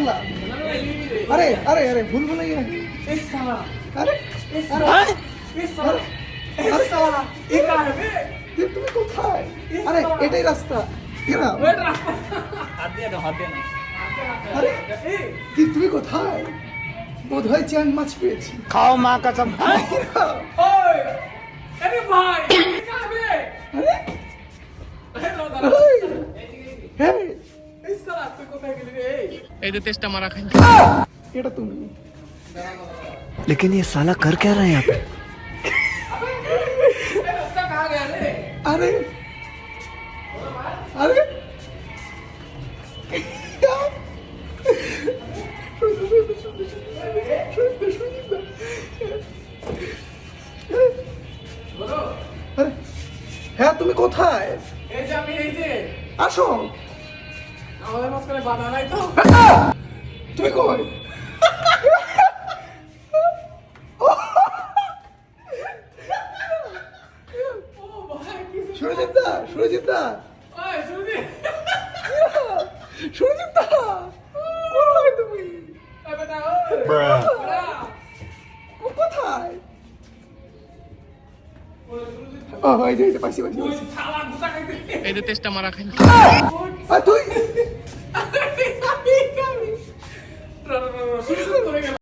বাংলা। আরে আরে আরে ভুল ভুলাইয়া। আরে তুমি কোথায়? আরে এটাই রাস্তা। আরে তুমি কোথায়? বোধ হয় চ্যাং মাছ পেয়েছি। খাও মা কসম। এই যে তেষ্টা মারা খাই। এটা তুমি। लेकिन ये साला कर क्या रहा है यहाँ पे? আরে আরে আরে হ্যাঁ তুমি কোথায়? এই যে আমি এই যে আসো। আমাদের মাঝখানে বাধা নাই তো? তুমি কই? সুরজিৎদা সুরজিৎদা ওই শুনি সুরজিৎদা কোথায় তুমি? এই বেটা কোথায়? ও এই যে পাশে পাশে ওই শালা গুতা খাইতে এই যে তেষ্টা মারা খাই। আর তুই আমি